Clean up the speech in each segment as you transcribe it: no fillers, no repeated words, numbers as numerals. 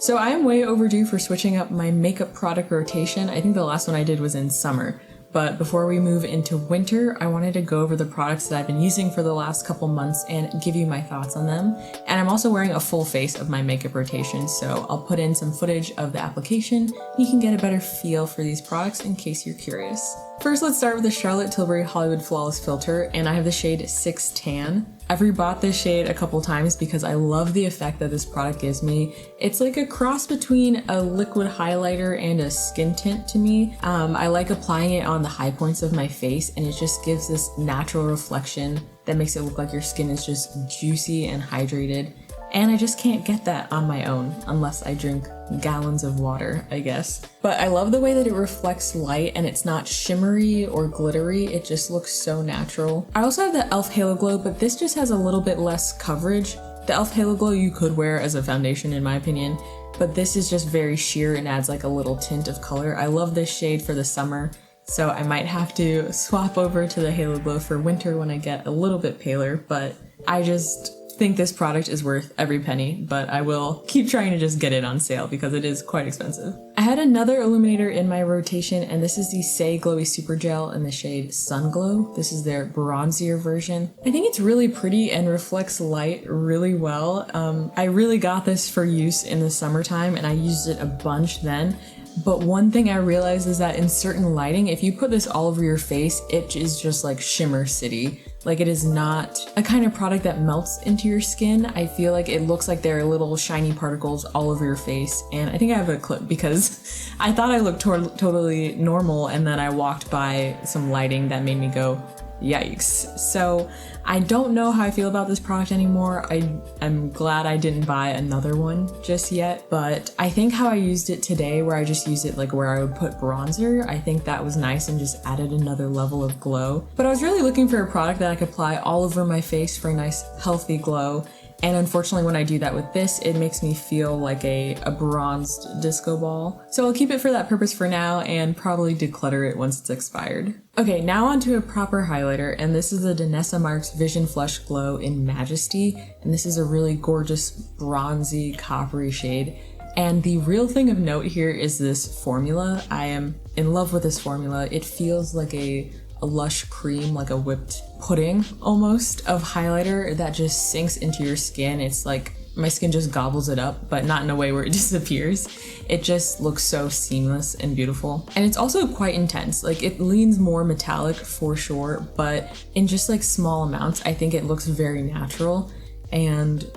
So I am way overdue for switching up my makeup product rotation. I think the last one I did was in summer. But before we move into winter, I wanted to go over the products that I've been using for the last couple months and give you my thoughts on them. And I'm also wearing a full face of my makeup rotation, so I'll put in some footage of the application. You can get a better feel for these products in case you're curious. First, let's start with the Charlotte Tilbury Hollywood Flawless Filter, and I have the shade 6 Tan. I've rebought this shade a couple times because I love the effect that this product gives me. It's like a cross between a liquid highlighter and a skin tint to me. I like applying it on the high points of my face, and it just gives this natural reflection that makes it look like your skin is just juicy and hydrated. And I just can't get that on my own unless I drink gallons of water, I guess. But I love the way that it reflects light and it's not shimmery or glittery. It just looks so natural. I also have the e.l.f. Halo Glow, but this just has a little bit less coverage. The e.l.f. Halo Glow you could wear as a foundation in my opinion, but this is just very sheer and adds like a little tint of color. I love this shade for the summer, so I might have to swap over to the Halo Glow for winter when I get a little bit paler, but I just think this product is worth every penny, but I will keep trying to just get it on sale because it is quite expensive. I had another illuminator in my rotation, and this is the Saie Glowy Super Gel in the shade Sunglow. This is their bronzier version. I think it's really pretty and reflects light really well. I really got this for use in the summertime and I used it a bunch then. But one thing I realized is that in certain lighting, if you put this all over your face, it is just like shimmer city. Like, it is not a kind of product that melts into your skin. I feel like it looks like there are little shiny particles all over your face. And I think I have a clip because I thought I looked totally normal, and then I walked by some lighting that made me go, yikes. So I don't know how I feel about this product anymore. I'm glad I didn't buy another one just yet, but I think how I used it today, where I just used it like where I would put bronzer, I think that was nice and just added another level of glow. But I was really looking for a product that I could apply all over my face for a nice healthy glow. And unfortunately, when I do that with this, it makes me feel like a bronzed disco ball. So I'll keep it for that purpose for now and probably declutter it once it's expired. Okay, now onto a proper highlighter, and this is the Danessa Marks Vision Flush Glow in Majesty. And this is a really gorgeous bronzy coppery shade. And the real thing of note here is this formula. I am in love with this formula. It feels like a lush cream, like a whipped pudding almost, of highlighter that just sinks into your skin. It's like my skin just gobbles it up, but not in a way where it disappears. It just looks so seamless and beautiful. And it's also quite intense. Like, it leans more metallic for sure, but in just like small amounts, I think it looks very natural. And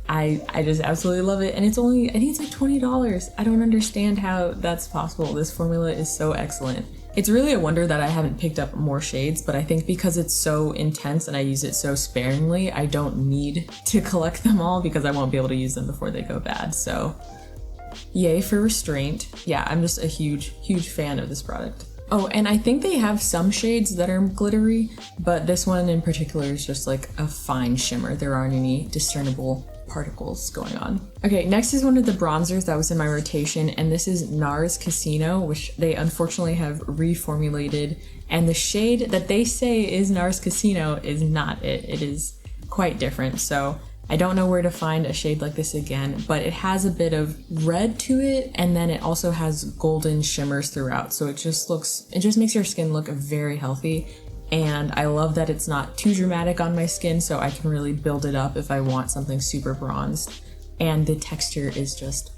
I just absolutely love it. And it's only, I think it's like $20. I don't understand how that's possible. This formula is so excellent. It's really a wonder that I haven't picked up more shades, but I think because it's so intense and I use it so sparingly, I don't need to collect them all because I won't be able to use them before they go bad. So yay for restraint. Yeah, I'm just a huge fan of this product. Oh, and I think they have some shades that are glittery, but this one in particular is just like a fine shimmer. There aren't any discernible particles going on. Okay, next is one of the bronzers that was in my rotation, and this is NARS Casino, which they unfortunately have reformulated, and the shade that they say is NARS Casino is not it. It is quite different, so I don't know where to find a shade like this again, but it has a bit of red to it, and then it also has golden shimmers throughout, so it just makes your skin look very healthy. And I love that it's not too dramatic on my skin, so I can really build it up if I want something super bronzed. And the texture is just,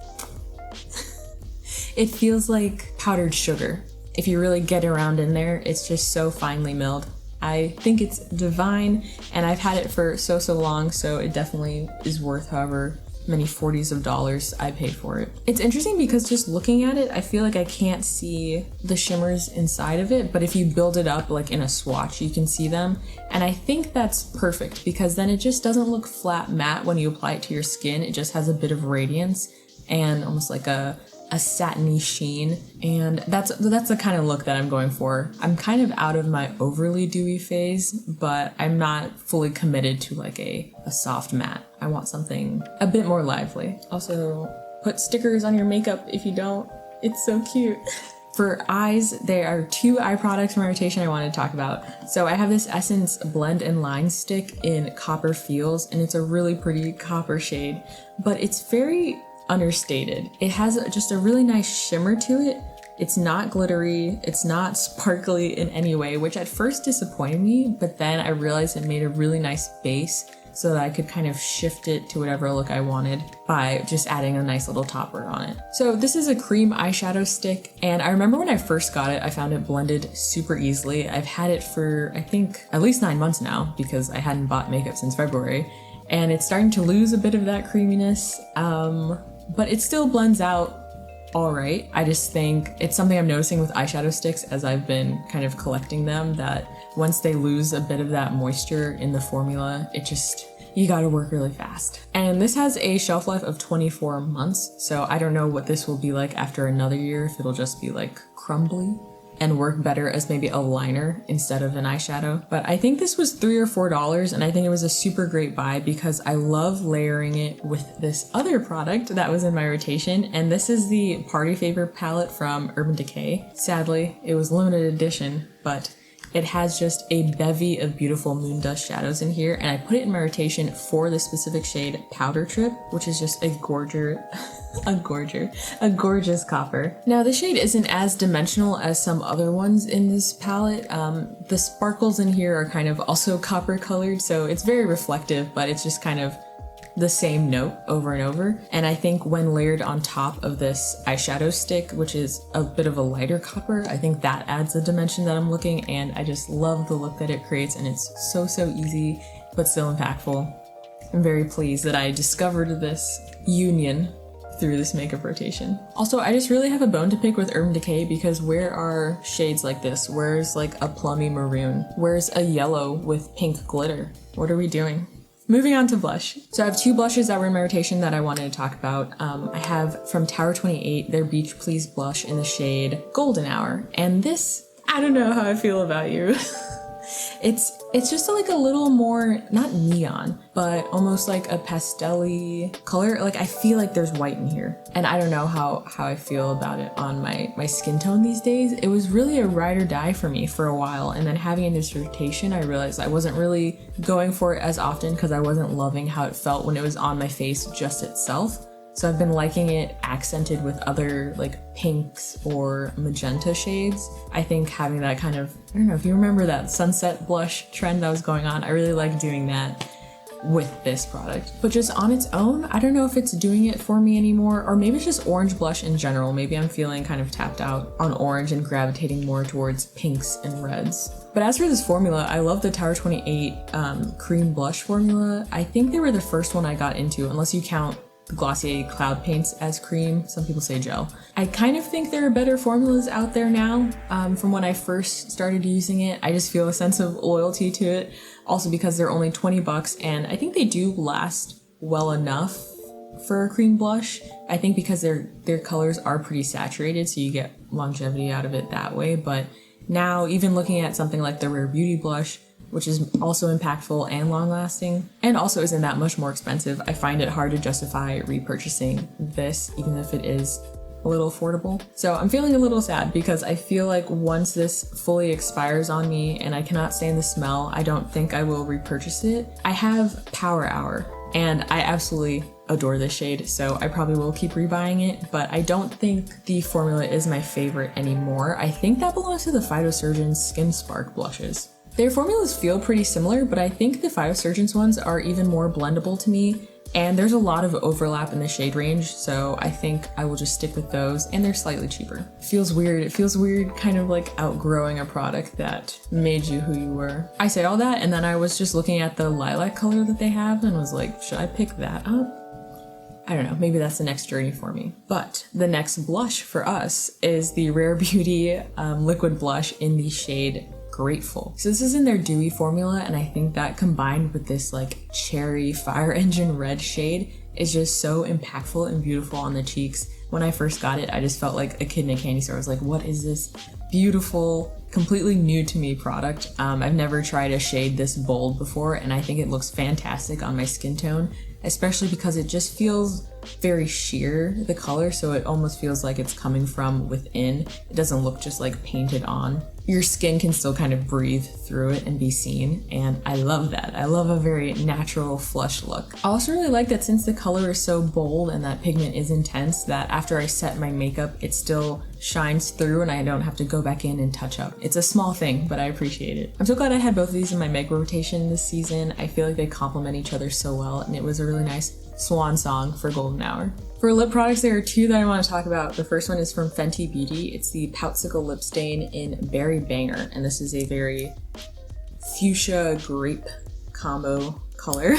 it feels like powdered sugar. If you really get around in there, it's just so finely milled. I think it's divine, and I've had it for so long, so it definitely is worth however many 40s of dollars I paid for it. It's interesting because just looking at it, I feel like I can't see the shimmers inside of it, but if you build it up like in a swatch, you can see them. And I think that's perfect because then it just doesn't look flat matte when you apply it to your skin. It just has a bit of radiance and almost like a satiny sheen, and that's the kind of look that I'm going for. I'm kind of out of my overly dewy phase, but I'm not fully committed to like a soft matte. I want something a bit more lively. Also, put stickers on your makeup if you don't. It's so cute. For eyes, there are 2 eye products in my rotation I wanted to talk about. So I have this Essence Blend and Line Stick in Copper Feels, and it's a really pretty copper shade, but it's very understated. It has just a really nice shimmer to it. It's not glittery, it's not sparkly in any way, which at first disappointed me, but then I realized it made a really nice base so that I could kind of shift it to whatever look I wanted by just adding a nice little topper on it. So this is a cream eyeshadow stick, and I remember when I first got it, I found it blended super easily. I've had it for, I think, at least 9 months now because I hadn't bought makeup since February, and it's starting to lose a bit of that creaminess, but it still blends out all right. I just think it's something I'm noticing with eyeshadow sticks as I've been kind of collecting them, that once they lose a bit of that moisture in the formula, you gotta work really fast. And this has a shelf life of 24 months, so I don't know what this will be like after another year, if it'll just be like crumbly and work better as maybe a liner instead of an eyeshadow. But I think this was $3 or $4, and I think it was a super great buy because I love layering it with this other product that was in my rotation, and this is the Party Favor palette from Urban Decay. Sadly, it was limited edition, but it has just a bevy of beautiful moon dust shadows in here, and I put it in my rotation for the specific shade Powder Trip, which is just a gorgeous copper. Now this shade isn't as dimensional as some other ones in this palette. The sparkles in here are kind of also copper colored, so it's very reflective, but it's just kind of the same note over and over. And I think when layered on top of this eyeshadow stick, which is a bit of a lighter copper, I think that adds the dimension that I'm looking, and I just love the look that it creates, and it's so easy, but still impactful. I'm very pleased that I discovered this union through this makeup rotation. Also, I just really have a bone to pick with Urban Decay because where are shades like this? Where's like a plummy maroon? Where's a yellow with pink glitter? What are we doing? Moving on to blush. So I have 2 blushes that were in my rotation that I wanted to talk about. I have from Tower 28 their Beach Please blush in the shade Golden Hour. And this, I don't know how I feel about you. It's just like a little more, not neon, but almost like a pastel-y color. Like I feel like there's white in here. And I don't know how I feel about it on my skin tone these days. It was really a ride or die for me for a while. And then having in this rotation, I realized I wasn't really going for it as often because I wasn't loving how it felt when it was on my face just itself. So I've been liking it accented with other like pinks or magenta shades. I think having that kind of, I don't know if you remember that sunset blush trend that was going on, I really like doing that with this product. But just on its own, I don't know if it's doing it for me anymore, or maybe it's just orange blush in general. Maybe I'm feeling kind of tapped out on orange and gravitating more towards pinks and reds. But as for this formula, I love the Tower 28 cream blush formula. I think they were the first one I got into, unless you count the Glossier Cloud Paints as cream. Some people say gel. I kind of think there are better formulas out there now. From when I first started using it, I just feel a sense of loyalty to it. Also because they're only 20 bucks, and I think they do last well enough for a cream blush. I think because their colors are pretty saturated, so you get longevity out of it that way. But now, even looking at something like the Rare Beauty blush, which is also impactful and long-lasting, and also isn't that much more expensive, I find it hard to justify repurchasing this, even if it is a little affordable. So I'm feeling a little sad because I feel like once this fully expires on me and I cannot stand the smell, I don't think I will repurchase it. I have Power Hour, and I absolutely adore this shade, so I probably will keep rebuying it, but I don't think the formula is my favorite anymore. I think that belongs to the Phytosurgeon Skin Spark blushes. Their formulas feel pretty similar, but I think the Phytosurgeon's ones are even more blendable to me, and there's a lot of overlap in the shade range, so I think I will just stick with those, and they're slightly cheaper. It feels weird kind of like outgrowing a product that made you who you were. I say all that, and then I was just looking at the lilac color that they have and was like, should I pick that up? I don't know, maybe that's the next journey for me. But the next blush for us is the Rare Beauty liquid blush in the shade Grateful. So this is in their dewy formula, and I think that combined with this like cherry fire engine red shade is just so impactful and beautiful on the cheeks. When I first got it, I just felt like a kid in a candy store. I was like, what is this beautiful, completely new to me product? I've never tried a shade this bold before, and I think it looks fantastic on my skin tone, especially because it just feels very sheer, the color, so it almost feels like it's coming from within. It doesn't look just like painted on. Your skin can still kind of breathe through it and be seen, and I love that. I love a very natural, flush look. I also really like that since the color is so bold and that pigment is intense, that after I set my makeup, it still shines through and I don't have to go back in and touch up. It's a small thing, but I appreciate it. I'm so glad I had both of these in my makeup rotation this season. I feel like they complement each other so well, and it was a really nice swan song for golden hour. For lip products, there are two that I want to talk about. The first one is from Fenty Beauty. It's the Poutsicle lip stain in Berry Banger, and this is a very fuchsia grape combo color.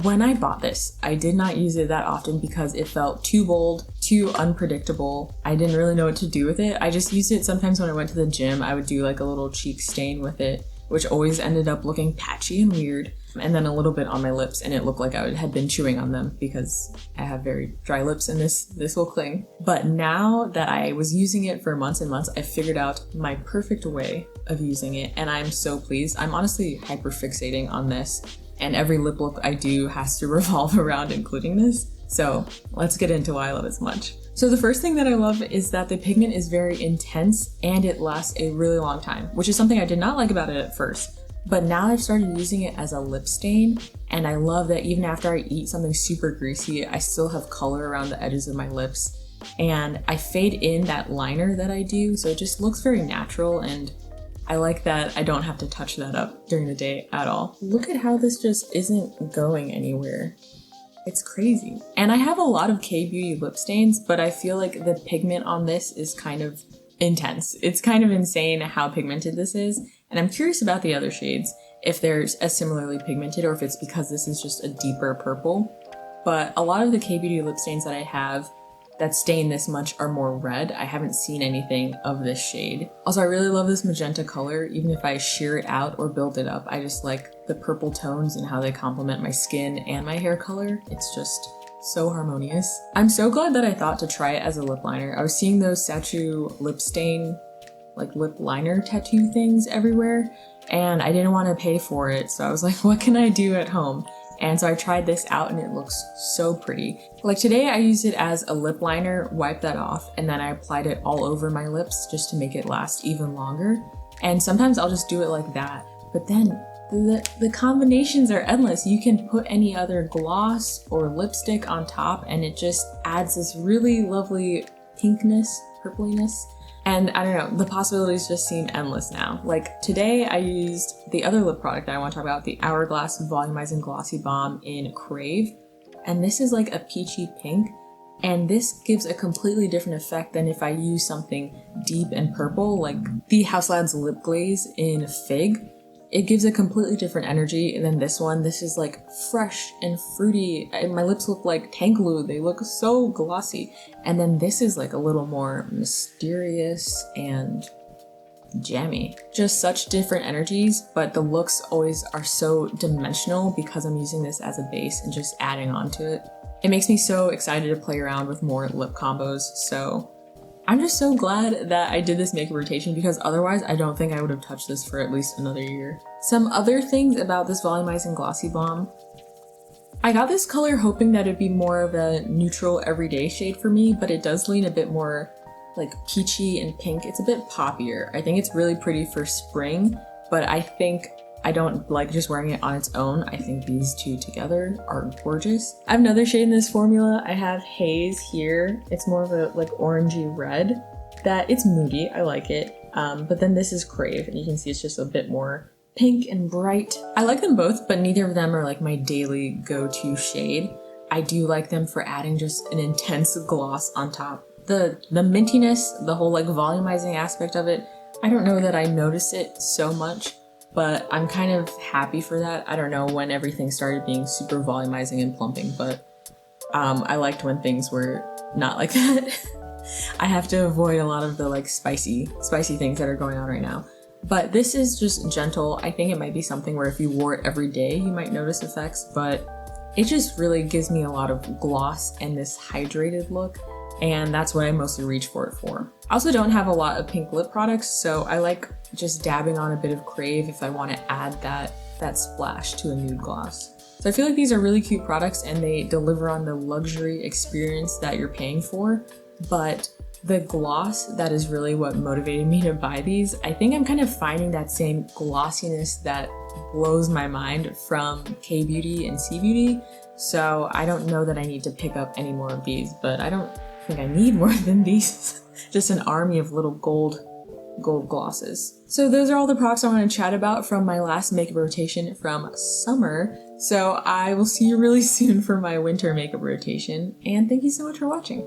When I bought this, I did not use it that often because it felt too bold, too unpredictable. I didn't really know what to do with it. I just used it sometimes when I went to the gym. I would do like a little cheek stain with it, which always ended up looking patchy and weird, and then a little bit on my lips, and it looked like I had been chewing on them because I have very dry lips and this will cling. But now that I was using it for months and months, I figured out my perfect way of using it, and I'm so pleased. I'm honestly hyper fixating on this, and every lip look I do has to revolve around including this. So let's get into why I love it so much. So the first thing that I love is that the pigment is very intense and it lasts a really long time, which is something I did not like about it at first. But now I've started using it as a lip stain, and I love that even after I eat something super greasy, I still have color around the edges of my lips. And I fade in that liner that I do, so it just looks very natural, and I like that I don't have to touch that up during the day at all. Look at how this just isn't going anywhere. It's crazy. And I have a lot of K-Beauty lip stains, but I feel like the pigment on this is kind of intense. It's kind of insane how pigmented this is. And I'm curious about the other shades, if they're as similarly pigmented or if it's because this is just a deeper purple. But a lot of the K-Beauty lip stains that I have that stain this much are more red. I haven't seen anything of this shade. Also, I really love this magenta color. Even if I sheer it out or build it up, I just like the purple tones and how they complement my skin and my hair color. It's just so harmonious. I'm so glad that I thought to try it as a lip liner. I was seeing those Sachu lip stain, like lip liner tattoo things everywhere, and I didn't want to pay for it. So I was like, what can I do at home? And so I tried this out and it looks so pretty. Like today I used it as a lip liner, wiped that off, and then I applied it all over my lips just to make it last even longer. And sometimes I'll just do it like that. But then the combinations are endless. You can put any other gloss or lipstick on top and it just adds this really lovely pinkness, purpliness. And I don't know, the possibilities just seem endless now. Like today I used the other lip product that I want to talk about, the Hourglass Volumizing Glossy Balm in Crave. And this is like a peachy pink. And this gives a completely different effect than if I use something deep and purple, like the House Lads Lip Glaze in Fig. It gives a completely different energy than this one. This is like fresh and fruity. My lips look like tank glue. They look so glossy. And then this is like a little more mysterious and jammy. Just such different energies, but the looks always are so dimensional because I'm using this as a base and just adding on to it. It makes me so excited to play around with more lip combos. So I'm just so glad that I did this makeup rotation because otherwise I don't think I would have touched this for at least another year. Some other things about this Volumizing Glossy Balm. I got this color hoping that it'd be more of a neutral everyday shade for me, but it does lean a bit more like peachy and pink. It's a bit poppier. I think it's really pretty for spring, but I think I don't like just wearing it on its own. I think these two together are gorgeous. I have another shade in this formula. I have Haze here. It's more of a like orangey red. That it's moody, I like it. But then this is Crave, and you can see it's just a bit more pink and bright. I like them both, but neither of them are like my daily go-to shade. I do like them for adding just an intense gloss on top. The mintiness, the whole like volumizing aspect of it, I don't know that I notice it so much, but I'm kind of happy for that. I don't know when everything started being super volumizing and plumping, but I liked when things were not like that. I have to avoid a lot of the like spicy things that are going on right now. But this is just gentle. I think it might be something where if you wore it every day, you might notice effects, but it just really gives me a lot of gloss and this hydrated look, and that's what I mostly reach for it for. I also don't have a lot of pink lip products, so I like just dabbing on a bit of Crave if I want to add that splash to a nude gloss. So I feel like these are really cute products and they deliver on the luxury experience that you're paying for, but the gloss, that is really what motivated me to buy these. I think I'm kind of finding that same glossiness that blows my mind from K-Beauty and C-Beauty, so I don't know that I need to pick up any more of these, but I don't think I need more than these. Just an army of little gold glosses. So those are all the products I want to chat about from my last makeup rotation from summer. So I will see you really soon for my winter makeup rotation, and thank you so much for watching.